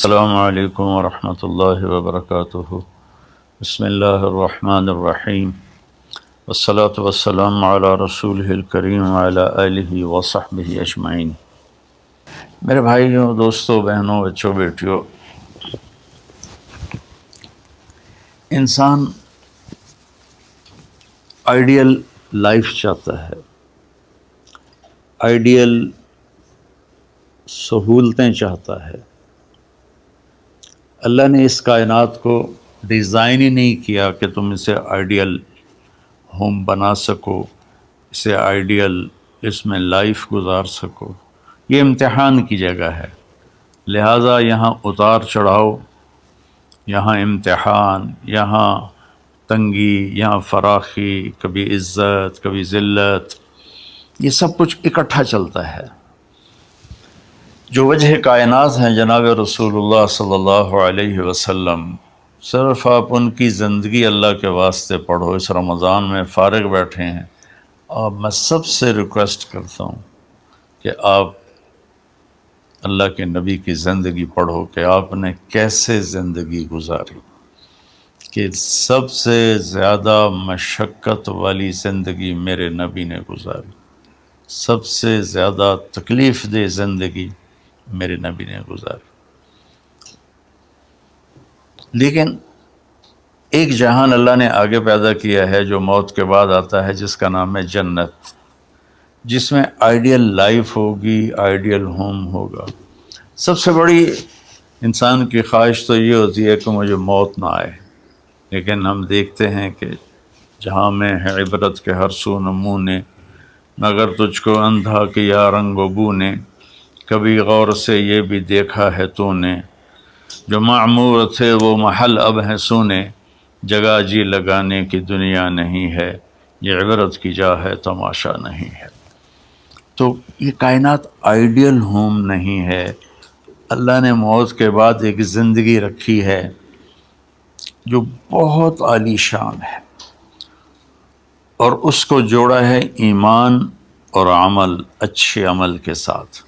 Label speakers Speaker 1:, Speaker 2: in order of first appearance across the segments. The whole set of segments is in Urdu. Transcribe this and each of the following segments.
Speaker 1: السلام علیکم ورحمۃ اللہ وبرکاتہ۔ بسم اللہ الرحمن الرحیم، والصلاة والسلام علی رسولہ الکریم وعلی آلہ وصحبہ اجمعین۔ میرے بھائیوں، دوستوں، بہنوں، بچوں، بیٹیوں، انسان آئیڈیل لائف چاہتا ہے، آئیڈیل سہولتیں چاہتا ہے۔ اللہ نے اس کائنات کو ڈیزائن ہی نہیں کیا کہ تم اسے آئیڈیل ہوم بنا سکو، اسے آئیڈیل اس میں لائف گزار سکو۔ یہ امتحان کی جگہ ہے، لہٰذا یہاں اتار چڑھاؤ، یہاں امتحان، یہاں تنگی، یہاں فراخی، کبھی عزت، کبھی ذلت، یہ سب کچھ اکٹھا چلتا ہے۔ جو وجہ کائنات ہیں جناب رسول اللہ صلی اللہ علیہ وسلم، صرف آپ ان کی زندگی اللہ کے واسطے پڑھو۔ اس رمضان میں فارغ بیٹھے ہیں، اور میں سب سے ریکویسٹ کرتا ہوں کہ آپ اللہ کے نبی کی زندگی پڑھو کہ آپ نے کیسے زندگی گزاری، کہ سب سے زیادہ مشقت والی زندگی میرے نبی نے گزاری، سب سے زیادہ تکلیف دہ زندگی میرے نبی نے گزاری۔ لیکن ایک جہان اللہ نے آگے پیدا کیا ہے جو موت کے بعد آتا ہے، جس کا نام ہے جنت، جس میں آئیڈیل لائف ہوگی، آئیڈیل ہوم ہوگا۔ سب سے بڑی انسان کی خواہش تو یہ ہوتی ہے کہ مجھے موت نہ آئے، لیکن ہم دیکھتے ہیں کہ جہاں میں ہے عبرت کے ہر سو نمونے، مگر تجھ کو اندھا کیا رنگ و بو نے، کبھی غور سے یہ بھی دیکھا ہے تو نے، جو معمور تھے وہ محل اب ہیں سونے، جگہ جی لگانے کی دنیا نہیں ہے، یہ عبرت کی جا ہے تماشا نہیں ہے۔ تو یہ کائنات آئیڈیل ہوم نہیں ہے۔ اللہ نے موت کے بعد ایک زندگی رکھی ہے جو بہت عالی شان ہے، اور اس کو جوڑا ہے ایمان اور عمل، اچھے عمل کے ساتھ۔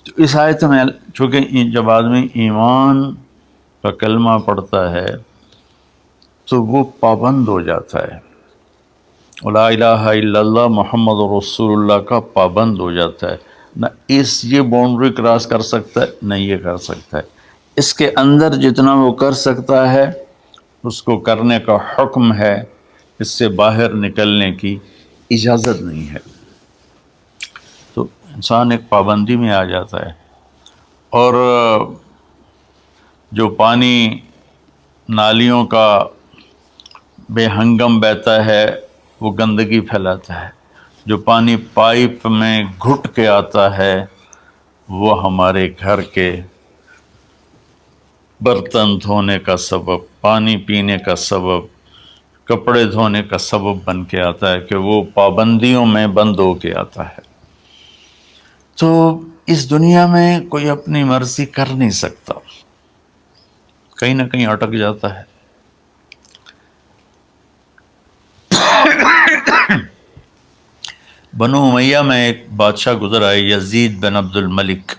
Speaker 1: تو اس آیت میں چونکہ جب آدمی ایمان کا کلمہ پڑھتا ہے تو وہ پابند ہو جاتا ہے، لا الہ الا اللہ محمد رسول اللہ کا پابند ہو جاتا ہے، نہ یہ باؤنڈری کراس کر سکتا ہے، نہ یہ کر سکتا ہے۔ اس کے اندر جتنا وہ کر سکتا ہے اس کو کرنے کا حکم ہے، اس سے باہر نکلنے کی اجازت نہیں ہے۔ تو انسان ایک پابندی میں آ جاتا ہے، اور جو پانی نالیوں کا بے ہنگم بہتا ہے وہ گندگی پھیلاتا ہے، جو پانی پائپ میں گھٹ کے آتا ہے وہ ہمارے گھر کے برتن دھونے کا سبب، پانی پینے کا سبب، کپڑے دھونے کا سبب بن کے آتا ہے، کہ وہ پابندیوں میں بند ہو کے آتا ہے۔ تو اس دنیا میں کوئی اپنی مرضی کر نہیں سکتا، کہیں نہ کہیں اٹک جاتا ہے۔ بنو امیہ میں ایک بادشاہ گزر آئے، یزید بن عبد الملک۔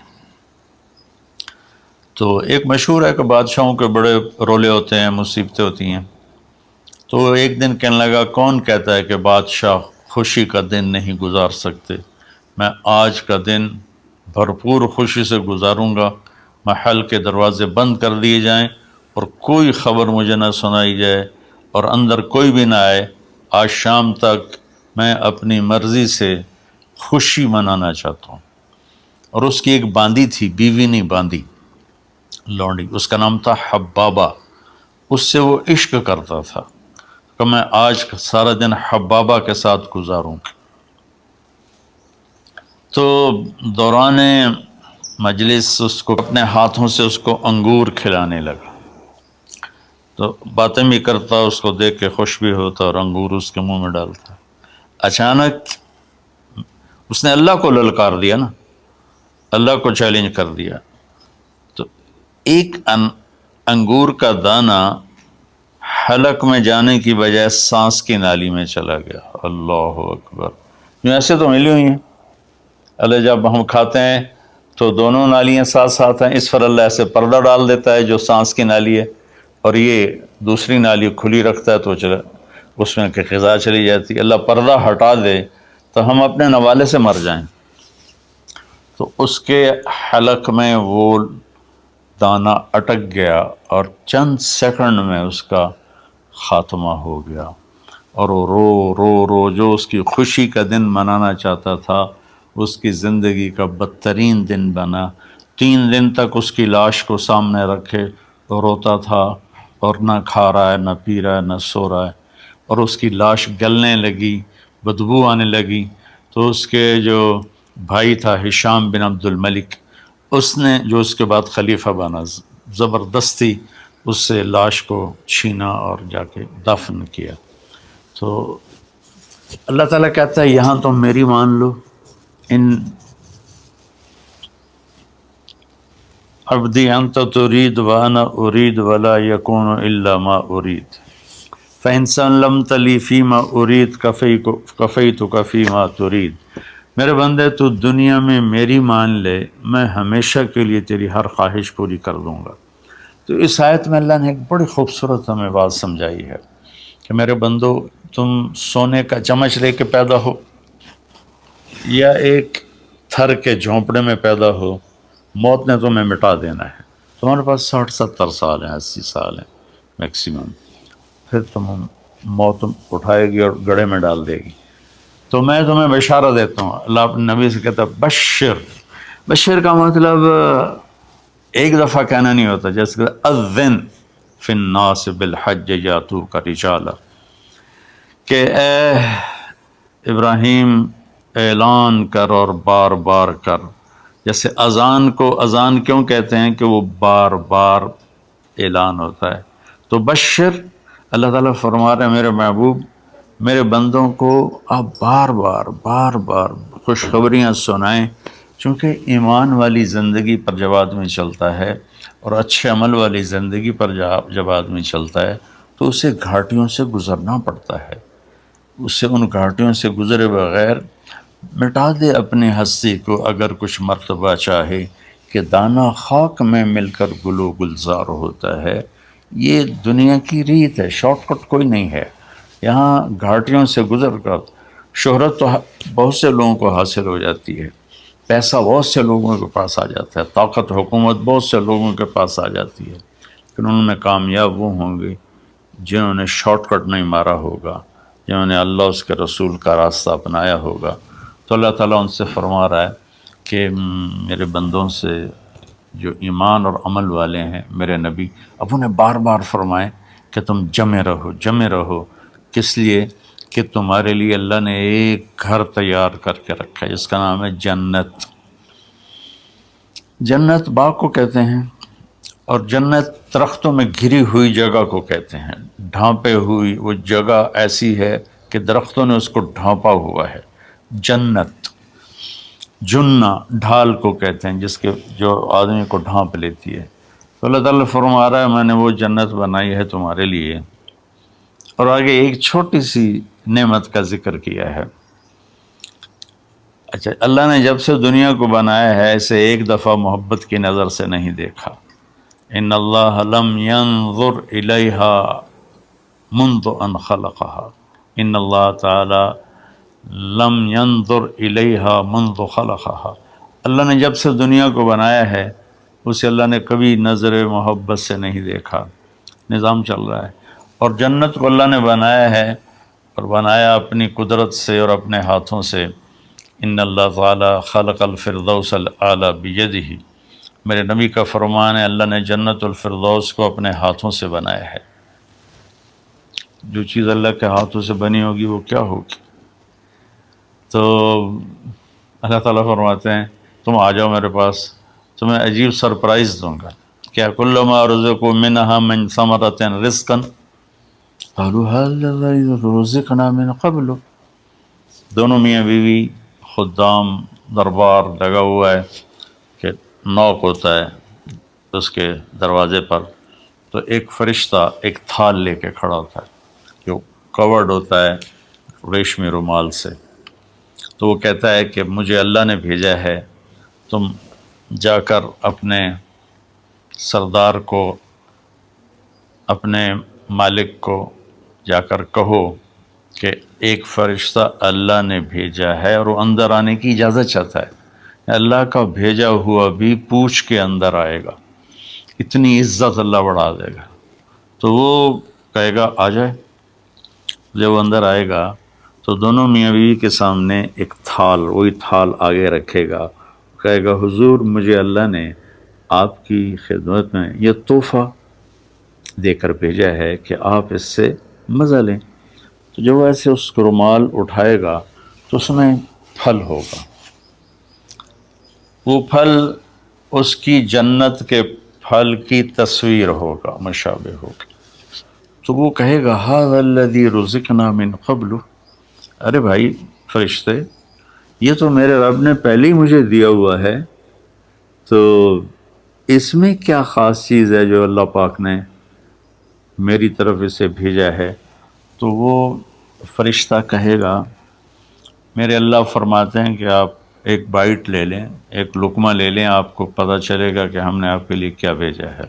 Speaker 1: تو ایک مشہور ہے کہ بادشاہوں کے بڑے رولے ہوتے ہیں، مصیبتیں ہوتی ہیں۔ تو ایک دن کہنے لگا، کون کہتا ہے کہ بادشاہ خوشی کا دن نہیں گزار سکتے؟ میں آج کا دن بھرپور خوشی سے گزاروں گا، محل کے دروازے بند کر دیے جائیں اور کوئی خبر مجھے نہ سنائی جائے اور اندر کوئی بھی نہ آئے۔ آج شام تک میں اپنی مرضی سے خوشی منانا چاہتا ہوں۔ اور اس کی ایک باندی تھی، بیوی نہیں باندی، لونڈی، اس کا نام تھا حبابہ۔ اس سے وہ عشق کرتا تھا کہ میں آج سارا دن حبابہ کے ساتھ گزاروں گا۔ تو دوران مجلس اس کو اپنے ہاتھوں سے اس کو انگور کھلانے لگا، تو باتیں بھی کرتا، اس کو دیکھ کے خوش بھی ہوتا اور انگور اس کے منہ میں ڈالتا۔ اچانک اس نے اللہ کو للکار دیا نا، اللہ کو چیلنج کر دیا، تو ایک انگور کا دانہ حلق میں جانے کی بجائے سانس کی نالی میں چلا گیا۔ اللہ اکبر! ایسے تو ملی ہوئی ہیں، اللہ جب ہم کھاتے ہیں تو دونوں نالیاں ساتھ ساتھ ہیں، اس پر اللہ ایسے پردہ ڈال دیتا ہے جو سانس کی نالی ہے، اور یہ دوسری نالی کھلی رکھتا ہے تو اس میں کہ غذا چلی جاتی ہے۔ اللہ پردہ ہٹا دے تو ہم اپنے نوالے سے مر جائیں، تو اس کے حلق میں وہ دانہ اٹک گیا اور چند سیکنڈ میں اس کا خاتمہ ہو گیا، اور وہ رو رو رو جو اس کی خوشی کا دن منانا چاہتا تھا اس کی زندگی کا بدترین دن بنا۔ 3 دن تک اس کی لاش کو سامنے رکھے تو روتا تھا، اور نہ کھا رہا ہے، نہ پی رہا ہے، نہ سو رہا ہے، اور اس کی لاش گلنے لگی، بدبو آنے لگی۔ تو اس کے جو بھائی تھا ہشام بن عبد الملک، اس نے جو اس کے بعد خلیفہ بنا، زبردستی اس سے لاش کو چھینا اور جا کے دفن کیا۔ تو اللہ تعالیٰ کہتا ہے یہاں تم میری مان لو، ان عبدی انت ترید وانا ارید ولا یکون الا ما ارید فإن سلمت لی فیما ارید کفیتک فیما ترید۔ میرے بندے تو دنیا میں میری مان لے، میں ہمیشہ کے لیے تیری ہر خواہش پوری کر دوں گا۔ تو اس آیت میں اللہ نے ایک بڑی خوبصورت ہمیں بات سمجھائی ہے کہ میرے بندو، تم سونے کا چمچ لے کے پیدا ہو یا ایک تھر کے جھونپڑے میں پیدا ہو، موت نے تمہیں مٹا دینا ہے۔ تمہارے پاس 60-70 سال ہیں، 80 سال ہیں میکسیمم، پھر موت اٹھائے گی اور گڑھے میں ڈال دے گی۔ تو میں تمہیں بشارت دیتا ہوں، اللہ اپنے نبی سے کہتا ہے بشر کا مطلب ایک دفعہ کہنا نہیں ہوتا، جیسے کہ اذن فی الناس بالحج یاتوک رجالا، کہ اے ابراہیم اعلان کر اور بار بار کر۔ جیسے اذان کو اذان کیوں کہتے ہیں کہ وہ بار بار اعلان ہوتا ہے، تو بشر اللہ تعالیٰ فرما رہے ہیں میرے محبوب، میرے بندوں کو آپ بار بار خوشخبریاں سنائیں، چونکہ ایمان والی زندگی پر جب آدمی چلتا ہے اور اچھے عمل والی زندگی پر جب آدمی چلتا ہے تو اسے گھاٹیوں سے گزرنا پڑتا ہے، اسے ان گھاٹیوں سے گزرے بغیر مٹا دے اپنی ہستی کو اگر کچھ مرتبہ چاہے کہ دانہ خاک میں مل کر گل و گلزار ہوتا ہے۔ یہ دنیا کی ریت ہے، شارٹ کٹ کوئی نہیں ہے۔ یہاں گھاٹیوں سے گزر کر شہرت تو بہت سے لوگوں کو حاصل ہو جاتی ہے، پیسہ بہت سے لوگوں کے پاس آ جاتا ہے، طاقت حکومت بہت سے لوگوں کے پاس آ جاتی ہے، لیکن ان میں کامیاب وہ ہوں گے جنہوں نے شارٹ کٹ نہیں مارا ہوگا، جنہوں نے اللہ اس کے رسول کا راستہ اپنایا ہوگا۔ تو اللہ تعالیٰ ان سے فرما رہا ہے کہ میرے بندوں سے جو ایمان اور عمل والے ہیں، میرے نبی اب انہیں بار بار فرمائیں کہ تم جمے رہو، کس لیے کہ تمہارے لیے اللہ نے ایک گھر تیار کر کے رکھا ہے جس کا نام ہے جنت۔ جنت باغ کو کہتے ہیں، اور جنت درختوں میں گھری ہوئی جگہ کو کہتے ہیں، ڈھانپے ہوئی وہ جگہ ایسی ہے کہ درختوں نے اس کو ڈھانپا ہوا ہے۔ جنت جنہ ڈھال کو کہتے ہیں، جو آدمی کو ڈھانپ لیتی ہے۔ تو اللہ تعالیٰ فرما رہا ہے میں نے وہ جنت بنائی ہے تمہارے لیے، اور آگے ایک چھوٹی سی نعمت کا ذکر کیا ہے۔ اچھا، اللہ نے جب سے دنیا کو بنایا ہے اسے ایک دفعہ محبت کی نظر سے نہیں دیکھا۔ ان اللہ لم ينظر الیہا منذ ان خلقها، ان اللہ تعالی لم ينظر الیہا منذ خلقها، اللہ نے جب سے دنیا کو بنایا ہے اسے اللہ نے کبھی نظر محبت سے نہیں دیکھا۔ نظام چل رہا ہے، اور جنت کو اللہ نے بنایا ہے، اور بنایا اپنی قدرت سے اور اپنے ہاتھوں سے۔ ان اللہ تعالی خلق الفردوس الاعلی بیدہ، میرے نبی کا فرمان ہے اللہ نے جنت الفردوس کو اپنے ہاتھوں سے بنایا ہے۔ جو چیز اللہ کے ہاتھوں سے بنی ہوگی وہ کیا ہوگی؟ تو اللہ تعالیٰ فرماتے ہیں تم آ جاؤ میرے پاس، تمہیں عجیب سرپرائز دوں گا۔ کیا کلما رزقوا منہا من ثمرۃ رزقا قالوا هذا الذی رزقنا من قبل، دونوں میاں بیوی، خدام، دربار لگا ہوا ہے کہ نوک ہوتا ہے اس کے دروازے پر، تو ایک فرشتہ ایک تھال لے کے کھڑا ہوتا ہے جو کورڈ ہوتا ہے ریشمی رومال سے، تو وہ کہتا ہے کہ مجھے اللہ نے بھیجا ہے، تم جا کر اپنے سردار کو، اپنے مالک کو جا کر کہو کہ ایک فرشتہ اللہ نے بھیجا ہے اور وہ اندر آنے کی اجازت چاہتا ہے، اللہ کا بھیجا ہوا بھی پوچھ کے اندر آئے گا، اتنی عزت اللہ بڑھا دے گا۔ تو وہ کہے گا آ جائے۔ جب وہ اندر آئے گا تو دونوں میاں بیوی کے سامنے ایک تھال، وہی تھال آگے رکھے گا، کہے گا حضور مجھے اللہ نے آپ کی خدمت میں یہ تحفہ دے کر بھیجا ہے کہ آپ اس سے مزہ لیں۔ تو جب وہ ایسے اس کو رومال اٹھائے گا تو اس میں پھل ہوگا، وہ پھل اس کی جنت کے پھل کی تصویر ہوگا، مشابہ ہوگا۔ تو وہ کہے گا ھذا الذی رزقنا من قبل، ارے بھائی فرشتے، یہ تو میرے رب نے پہلے ہی مجھے دیا ہوا ہے، تو اس میں کیا خاص چیز ہے جو اللہ پاک نے میری طرف اسے بھیجا ہے؟ تو وہ فرشتہ کہے گا میرے اللہ فرماتے ہیں کہ آپ ایک بائٹ لے لیں، ایک لقمہ لے لیں، آپ کو پتہ چلے گا کہ ہم نے آپ کے لیے کیا بھیجا ہے۔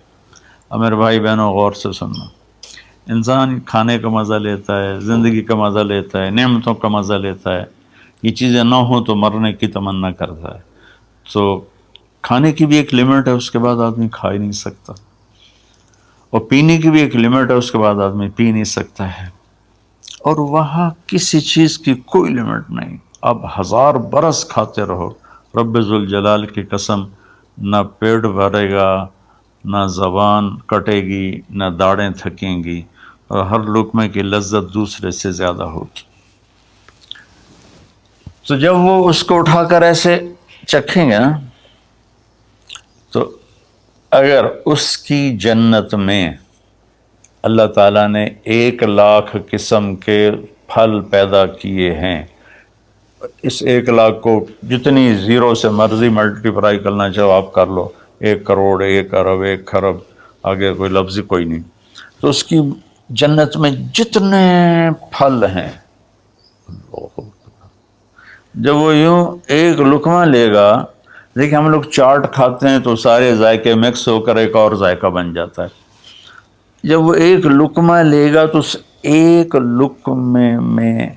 Speaker 1: اب میرے بھائی بہنوں غور سے سننا، انسان کھانے کا مزہ لیتا ہے، زندگی کا مزہ لیتا ہے، نعمتوں کا مزہ لیتا ہے، یہ چیزیں نہ ہوں تو مرنے کی تمنا کرتا ہے۔ تو کھانے کی بھی ایک لمٹ ہے، اس کے بعد آدمی کھا ہی نہیں سکتا، اور پینے کی بھی ایک لمٹ ہے، اس کے بعد آدمی پی نہیں سکتا ہے، اور وہاں کسی چیز کی کوئی لمٹ نہیں، اب 1000 برس کھاتے رہو، رب ذوالجلال کی قسم نہ پیٹ بھرے گا، نہ زبان کٹے گی، نہ داڑیں تھکیں گی، اور ہر لقمے کی لذت دوسرے سے زیادہ ہوگی۔ تو جب وہ اس کو اٹھا کر ایسے چکھیں گے نا، تو اگر اس کی جنت میں اللہ تعالیٰ نے 1,00,000 قسم کے پھل پیدا کیے ہیں، اس 1,00,000 کو جتنی زیرو سے مرضی ملٹیپلائی کرنا چاہو آپ کر لو، 1 کروڑ، 1 ارب، 1 خرب، آگے کوئی لفظ ہی کوئی نہیں، تو اس کی جنت میں جتنے پھل ہیں، جب وہ یوں ایک لقمہ لے گا، دیکھیں ہم لوگ چاٹ کھاتے ہیں تو سارے ذائقے مکس ہو کر ایک اور ذائقہ بن جاتا ہے، جب وہ ایک لقمہ لے گا تو اس ایک لقمے میں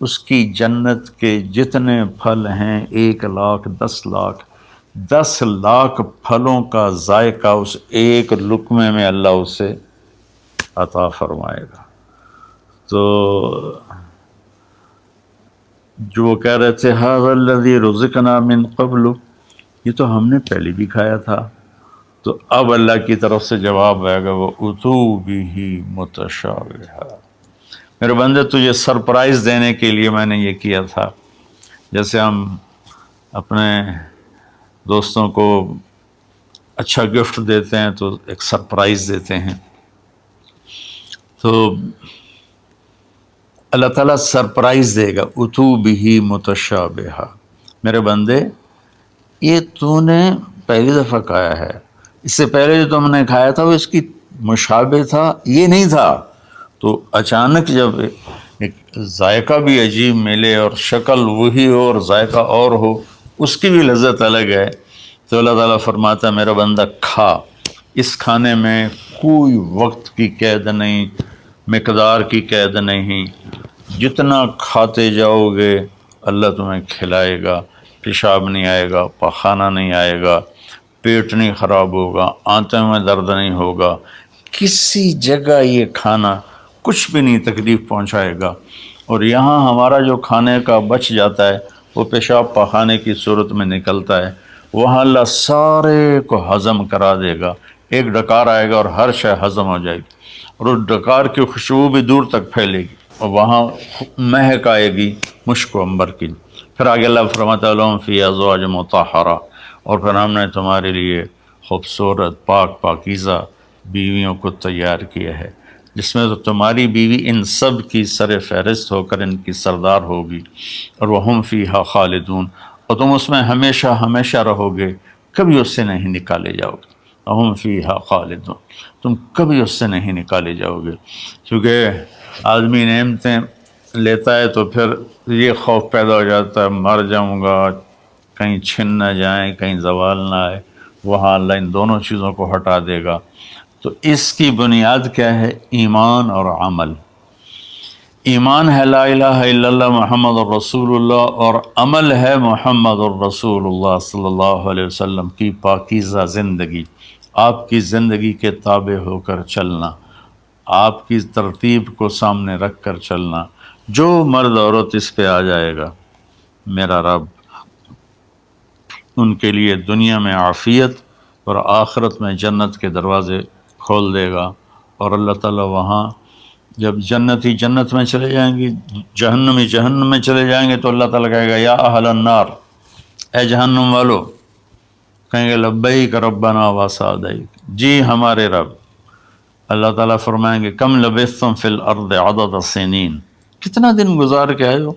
Speaker 1: اس کی جنت کے جتنے پھل ہیں 1,00,000، 10,00,000، 10,00,000 پھلوں کا ذائقہ اس ایک لقمے میں اللہ اسے عطا فرمائے گا۔ تو جو وہ کہہ رہے تھے ھذا الذی رزقنا من قبل، یہ تو ہم نے پہلے بھی کھایا تھا، تو اب اللہ کی طرف سے جواب آئے گا وہ اتو بہ متشابہا، میرے بندے تجھے سرپرائز دینے کے لیے میں نے یہ کیا تھا، جیسے ہم اپنے دوستوں کو اچھا گفٹ دیتے ہیں تو ایک سرپرائز دیتے ہیں، تو اللہ تعالیٰ سرپرائز دے گا اتو بہ متشابہا، میرے بندے یہ تو نے پہلی دفعہ کھایا ہے، اس سے پہلے جو تم نے کھایا تھا وہ اس کی مشابہ تھا، یہ نہیں تھا، تو اچانک جب ایک ذائقہ بھی عجیب ملے اور شکل وہی ہو اور ذائقہ اور ہو، اس کی بھی لذت الگ ہے، تو اللہ تعالیٰ فرماتا ہے میرا بندہ کھا، اس کھانے میں کوئی وقت کی قید نہیں، مقدار کی قید نہیں، جتنا کھاتے جاؤ گے اللہ تمہیں کھلائے گا، پیشاب نہیں آئے گا، پخانہ نہیں آئے گا، پیٹ نہیں خراب ہوگا، آنتوں میں درد نہیں ہوگا، کسی جگہ یہ کھانا کچھ بھی نہیں تکلیف پہنچائے گا، اور یہاں ہمارا جو کھانے کا بچ جاتا ہے وہ پیشاب پخانے کی صورت میں نکلتا ہے، وہاں اللہ سارے کو ہضم کرا دے گا، ایک ڈکار آئے گا اور ہر شے ہضم ہو جائے گی، اور اس ڈکار کی خوشبو بھی دور تک پھیلے گی، اور وہاں مہک آئے گی مشک و عنبر کی۔ پھر آگے اللہ فرماتا ہے لہم فیہا ازواج مطہرہ، اور پھر ہم نے تمہارے لیے خوبصورت پاک پاکیزہ بیویوں کو تیار کیا ہے، جس میں تو تمہاری بیوی ان سب کی سر فہرست ہو کر ان کی سردار ہوگی، اور وہم فیہا خالدون، اور تم اس میں ہمیشہ ہمیشہ رہو گے، کبھی اس سے نہیں نکالے جاؤ گے، وہم فیہا خالدون، تم کبھی اس سے نہیں نکالے جاؤ گے، کیونکہ آدمی نعمتیں لیتا ہے تو پھر یہ خوف پیدا ہو جاتا ہے مر جاؤں گا، کہیں چھن نہ جائیں، کہیں زوال نہ آئے، وہاں اللہ ان دونوں چیزوں کو ہٹا دے گا۔ تو اس کی بنیاد کیا ہے؟ ایمان اور عمل۔ ایمان ہے لا الہ الا اللہ محمد الرسول اللہ، اور عمل ہے محمد الرسول اللہ صلی اللہ علیہ وسلم کی پاکیزہ زندگی، آپ کی زندگی کے تابع ہو کر چلنا، آپ کی ترتیب کو سامنے رکھ کر چلنا۔ جو مرد عورت اس پہ آ جائے گا، میرا رب ان کے لیے دنیا میں عافیت اور آخرت میں جنت کے دروازے کھول دے گا۔ اور اللہ تعالیٰ وہاں جب جنتی جنت میں چلے جائیں گے، جہنمی جہنم میں چلے جائیں گے، تو اللہ تعالیٰ کہے گا یا اہل النار، اے جہنم والو، کہیں گے لبیک ربنا وسعدیک، جی ہمارے رب۔ اللہ تعالیٰ فرمائیں گے کم لبثتم فی الارض عدد سنین، کتنا دن گزار کے آئے ہو؟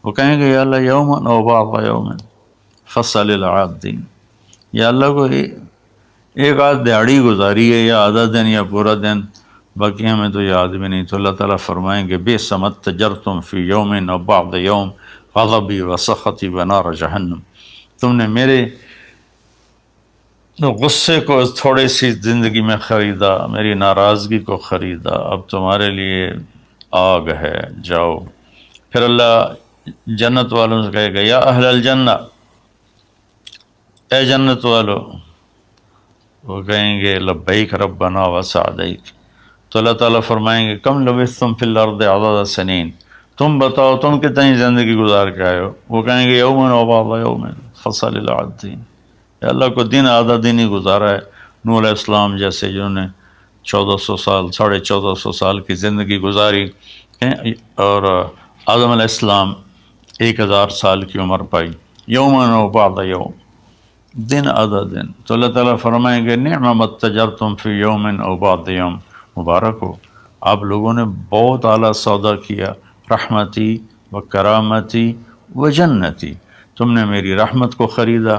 Speaker 1: وہ کہیں گے یا اللہ یوما او بعض یوم فصل العادین، یا اللہ کو ایک آدھ دیہڑی گزاری ہے، یا آدھا دن یا پورا دن، باقی ہمیں تو یاد بھی نہیں۔ تو اللہ تعالیٰ فرمائیں گے بئس ما اتجرتم فی یوم او بعض یوم غضبی وسخطی ونار جہنم، تم نے میرے غصے کو تھوڑی سی زندگی میں خریدا، میری ناراضگی کو خریدا، اب تمہارے لیے آگ ہے، جاؤ۔ پھر اللہ جنت والوں سے کہے گا یا اہل الجنہ، اے جنت والو، وہ کہیں گے لبیک ربنا وسعدیک۔ تو اللہ تعالیٰ فرمائیں گے کم لبثتم فی الارض عدد سنین، تم بتاؤ تم کتنی زندگی گزار کے آئے ہو؟ وہ کہیں گے یومن و بعض یوم فصل العادین، یا اللہ کو دن آدھا دن ہی گزارا ہے۔ نوح علیہ السلام جیسے جنہوں نے 1400 سال 1450 سال کی زندگی گزاری، اور آدم علیہ السلام 1000 سال کی عمر پائی، یومن و بعض یوم، دن آدھا دن۔ تو اللہ تعالیٰ فرمائیں گے نعم ما اتجرتم فی یوم او بعض یوم، مبارک ہو، آپ لوگوں نے بہت اعلیٰ سودا کیا، رحمتی و کرامتی و جنتی، تم نے میری رحمت کو خریدا،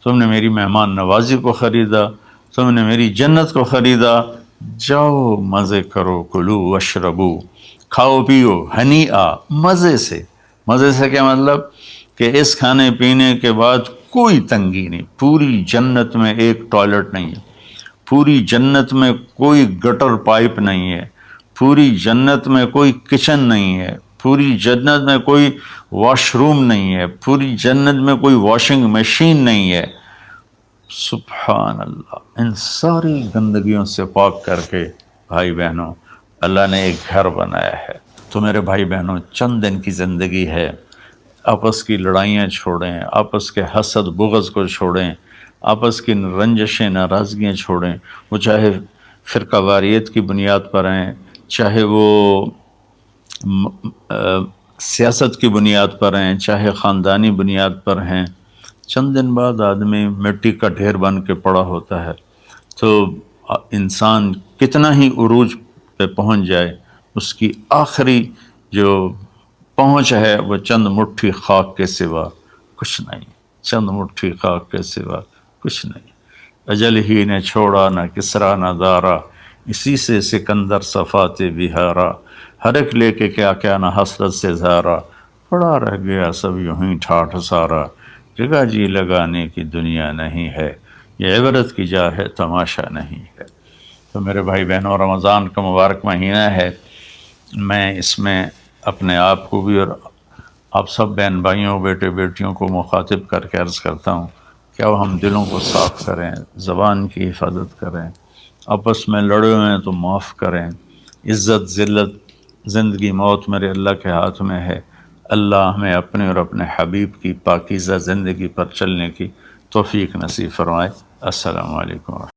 Speaker 1: تم نے میری مہمان نوازی کو خریدا، تم نے میری جنت کو خریدا، جاؤ مزے کرو، کلو واشربو، کھاؤ پیو، ہنی مزے سے۔ مزے سے کیا مطلب؟ کہ اس کھانے پینے کے بعد کوئی تنگی نہیں، پوری جنت میں ایک ٹوائلٹ نہیں ہے، پوری جنت میں کوئی گٹر پائپ نہیں ہے، پوری جنت میں کوئی کچن نہیں ہے، پوری جنت میں کوئی واش روم نہیں ہے، پوری جنت میں کوئی واشنگ مشین نہیں ہے۔ سبحان اللہ، ان ساری گندگیوں سے پاک کر کے بھائی بہنوں اللہ نے ایک گھر بنایا ہے۔ تو میرے بھائی بہنوں، چند دن کی زندگی ہے، آپس کی لڑائیاں چھوڑیں، آپس کے حسد بغض کو چھوڑیں، آپس کی رنجشیں ناراضگیاں چھوڑیں، وہ چاہے فرقہ واریت کی بنیاد پر ہیں، چاہے وہ سیاست کی بنیاد پر ہیں، چاہے خاندانی بنیاد پر ہیں۔ چند دن بعد آدمی مٹی کا ڈھیر بن کے پڑا ہوتا ہے، تو انسان کتنا ہی عروج پہ پہنچ جائے، اس کی آخری جو پہنچ ہے وہ چند مٹھی خاک کے سوا کچھ نہیں، چند مٹھی خاک کے سوا کچھ نہیں۔ اجل ہی نے چھوڑا نہ کسرا نہ دارا، اسی سے سکندر صفات بہارا، ہر ایک لے کے کیا کیا نہ حسرت سے زارا، پڑا رہ گیا سب یوں ہی ٹھاٹھ سارا، جگہ جی لگانے کی دنیا نہیں ہے، یہ عبرت کی جا ہے تماشا نہیں ہے۔ تو میرے بھائی بہنوں، رمضان کا مبارک مہینہ ہے، میں اس میں اپنے آپ کو بھی اور آپ سب بہن بھائیوں بیٹے بیٹیوں کو مخاطب کر کے عرض کرتا ہوں کہ اب ہم دلوں کو صاف کریں، زبان کی حفاظت کریں، آپس میں لڑے ہوئے ہیں تو معاف کریں، عزت ذلت زندگی موت میرے اللہ کے ہاتھ میں ہے۔ اللہ ہمیں اپنے اور اپنے حبیب کی پاکیزہ زندگی پر چلنے کی توفیق نصیب فرمائے۔ السلام علیکم۔